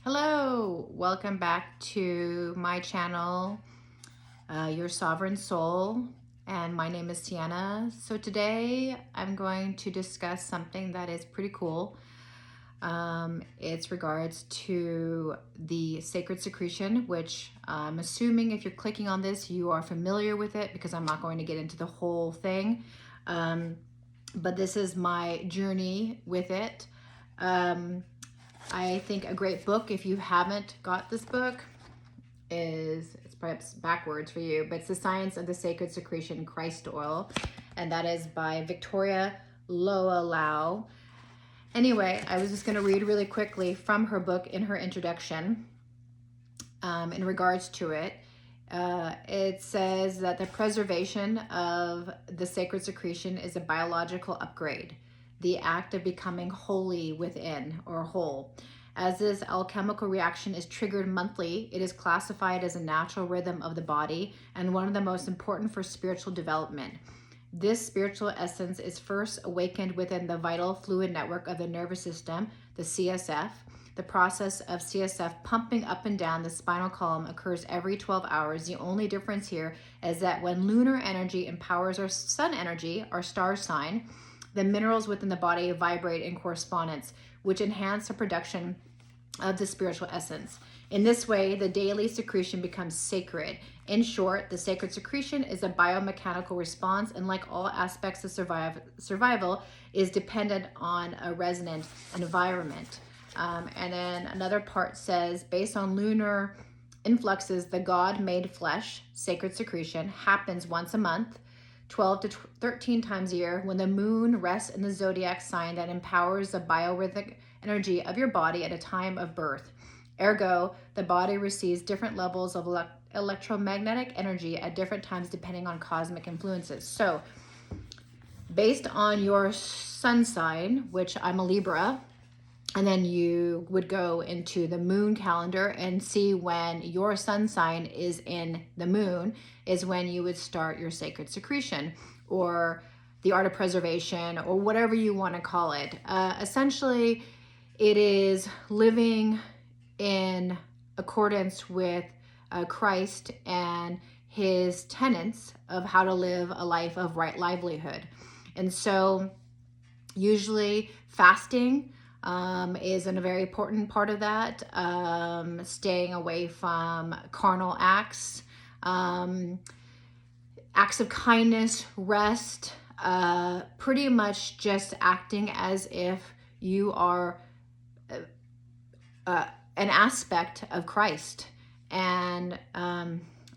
Hello, welcome back to my channel, Your Sovereign Soul, and my name is Tiana. So today I'm going to discuss something that is pretty cool. It's regards to the sacred secretion, which I'm assuming if you're clicking on this, you are familiar with it because I'm not going to get into the whole thing. But this is my journey with it. I think a great book, if you haven't got this book, it's perhaps backwards for you, but it's The Science of the Sacred Secretion Christ Oil, and that is by Victoria Loa Lau. Anyway, I was just going to read really quickly from her book in her introduction in regards to it. It says that the preservation of the sacred secretion is a biological upgrade, the act of becoming wholly within or whole. As this alchemical reaction is triggered monthly, it is classified as a natural rhythm of the body and one of the most important for spiritual development. This spiritual essence is first awakened within the vital fluid network of the nervous system, the CSF. The process of CSF pumping up and down the spinal column occurs every 12 hours. The only difference here is that when lunar energy empowers our sun energy, our star sign, the minerals within the body vibrate in correspondence, which enhance the production of the spiritual essence. In this way, the daily secretion becomes sacred. In short, the sacred secretion is a biomechanical response, and like all aspects of survival, is dependent on a resonant environment. And then another part says, based on lunar influxes, the God-made flesh, sacred secretion, happens once a month, 12 to 13 times a year, when the moon rests in the zodiac sign that empowers the biorhythmic energy of your body at a time of birth. Ergo, the body receives different levels of electromagnetic energy at different times depending on cosmic influences. So, based on your sun sign, which I'm a Libra, and then you would go into the moon calendar and see when your sun sign is in the moon is when you would start your sacred secretion or the art of preservation or whatever you want to call it. Essentially, it is living in accordance with Christ and his tenets of how to live a life of right livelihood. And so usually fasting is a very important part of that. Staying away from carnal acts, acts of kindness, rest, pretty much just acting as if you are an aspect of Christ and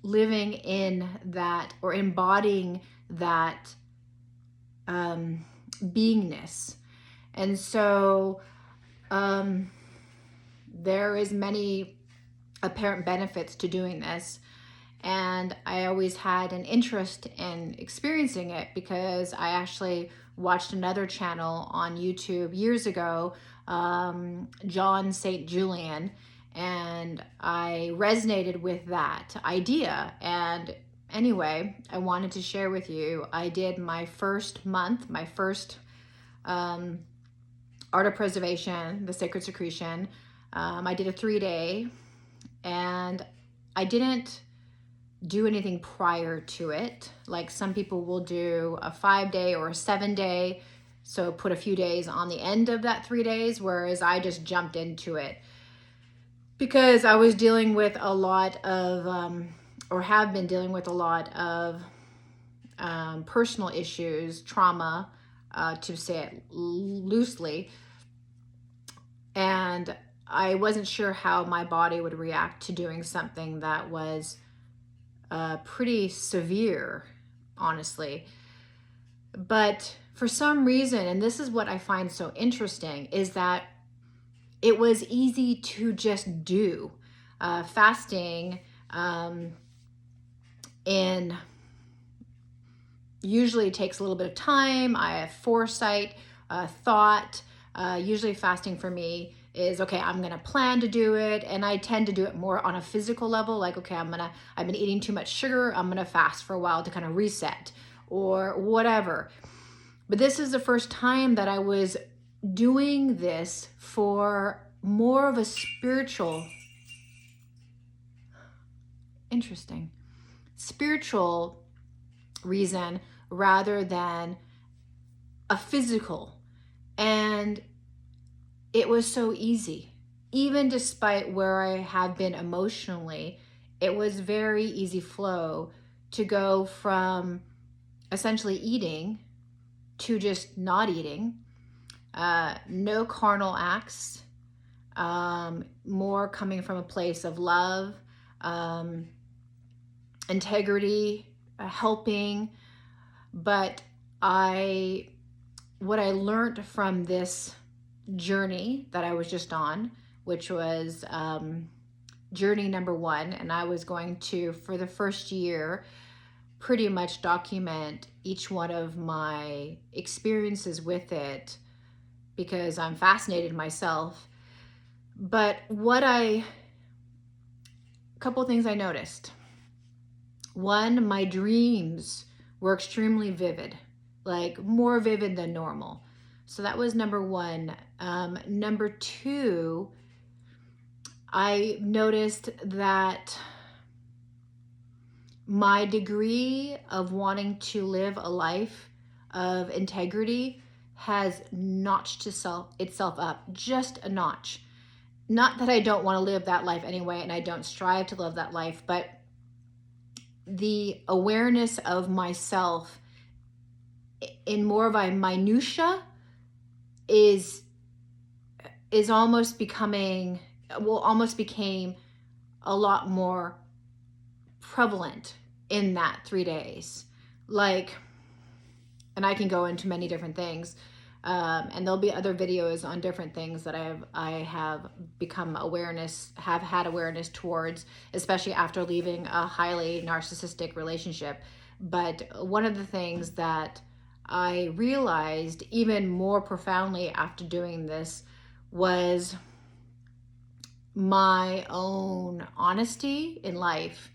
living in that or embodying that beingness. And so there is many apparent benefits to doing this. And I always had an interest in experiencing it because I actually watched another channel on YouTube years ago, John St. Julian, and I resonated with that idea. And anyway, I wanted to share with you, I did my first month, my first art of preservation, the sacred secretion. I did a 3-day, and I didn't do anything prior to it. Like some people will do a 5-day or a 7-day, so put a few days on the end of that 3 days, whereas I just jumped into it because I was dealing with a lot of, or have been dealing with a lot of personal issues, trauma, to say it loosely. And I wasn't sure how my body would react to doing something that was pretty severe, honestly. But for some reason, and this is what I find so interesting, is that it was easy to just do. Fasting in usually takes a little bit of time. I have foresight, thought. Usually fasting for me is, okay, I'm going to plan to do it. And I tend to do it more on a physical level. Like, okay, I've been eating too much sugar. I'm going to fast for a while to kind of reset or whatever. But this is the first time that I was doing this for more of a spiritual reason rather than a physical. And it was so easy. Even despite where I have been emotionally, it was very easy flow to go from essentially eating to just not eating. No carnal acts, more coming from a place of love, integrity, helping. But what I learned from this journey that I was just on, which was journey number 1, and I was going to, for the first year, pretty much document each one of my experiences with it, because I'm fascinated myself. But a couple things I noticed. One, my dreams were extremely vivid, like more vivid than normal. So that was number 1. Number 2, I noticed that my degree of wanting to live a life of integrity has notched itself up just a notch. Not that I don't want to live that life anyway, and I don't strive to live that life, but the awareness of myself in more of a minutia is almost became a lot more prevalent in that 3 days. Like, and I can go into many different things, and there'll be other videos on different things that I have had awareness towards, especially after leaving a highly narcissistic relationship. But one of the things that I realized even more profoundly after doing this was my own honesty in life.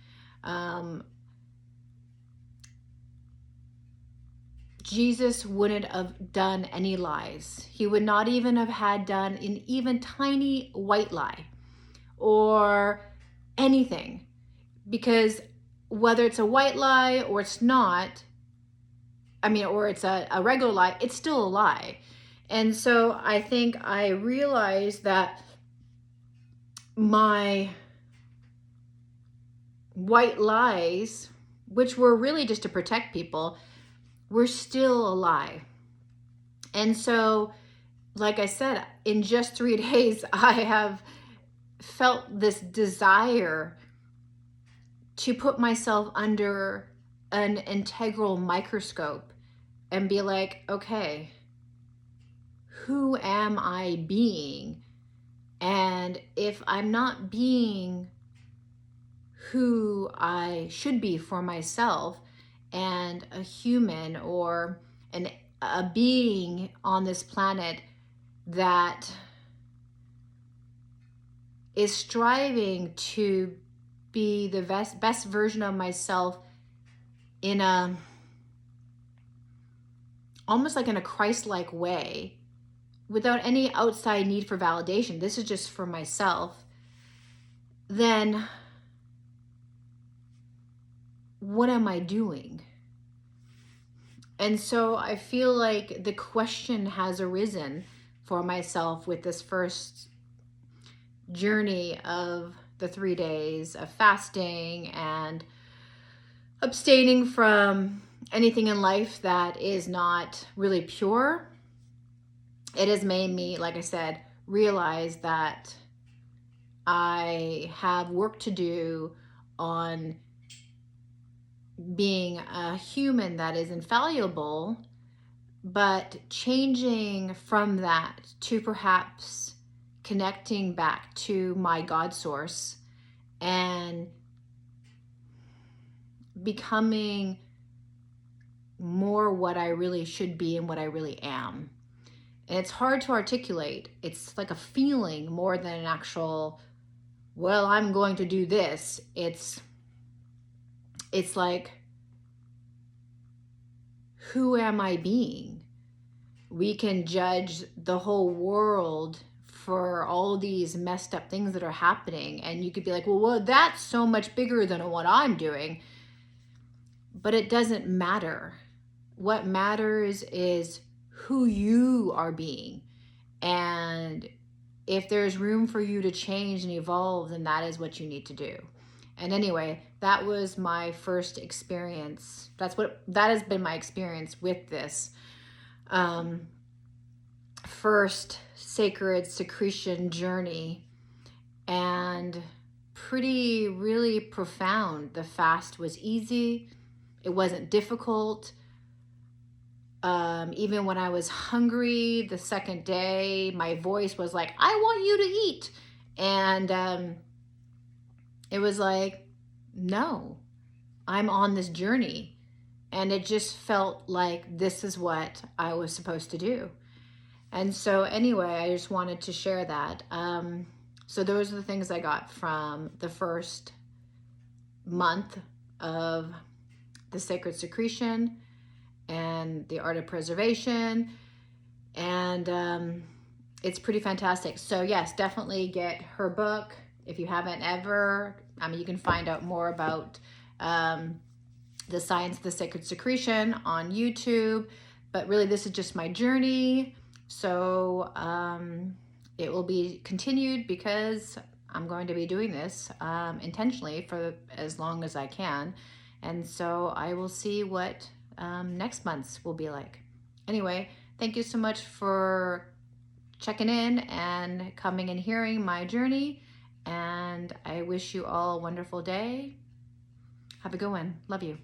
Jesus wouldn't have done any lies. He would not even have had done an even tiny white lie or anything, because whether it's a white lie or it's not, or it's a regular lie, it's still a lie. And so I think I realized that my white lies, which were really just to protect people, were still a lie. And so, like I said, in just 3 days, I have felt this desire to put myself under an integral microscope and be like, okay, who am I being? And if I'm not being who I should be for myself, and a human or a being on this planet that is striving to be the best version of myself in almost like in a Christ-like way, without any outside need for validation, this is just for myself, then what am I doing? And so I feel like the question has arisen for myself with this first journey of the 3 days of fasting and abstaining from anything in life that is not really pure. It has made me, like I said, realize that I have work to do on being a human that is infallible, but changing from that to perhaps connecting back to my God source and becoming more what I really should be and what I really am. And it's hard to articulate. It's like a feeling more than an actual, well, I'm going to do this. It's like, who am I being? We can judge the whole world for all these messed up things that are happening. And you could be like, well, that's so much bigger than what I'm doing. But it doesn't matter. What matters is who you are being. And if there's room for you to change and evolve, then that is what you need to do. And anyway, that was my first experience. That has been my experience with this first sacred secretion journey, and really profound. The fast was easy. It wasn't difficult. Even when I was hungry the second day, my voice was like, I want you to eat. And it was like, no, I'm on this journey. And it just felt like this is what I was supposed to do. And so anyway, I just wanted to share that. So those are the things I got from the first month of the Sacred Secretion and the Art of Preservation. And it's pretty fantastic. So yes, definitely get her book if you haven't ever. I mean, you can find out more about the Science of the Sacred Secretion on YouTube. But really, this is just my journey. So it will be continued because I'm going to be doing this intentionally for as long as I can. And so I will see what next month's will be like. Anyway, thank you so much for checking in and coming and hearing my journey. And I wish you all a wonderful day. Have a good one. Love you.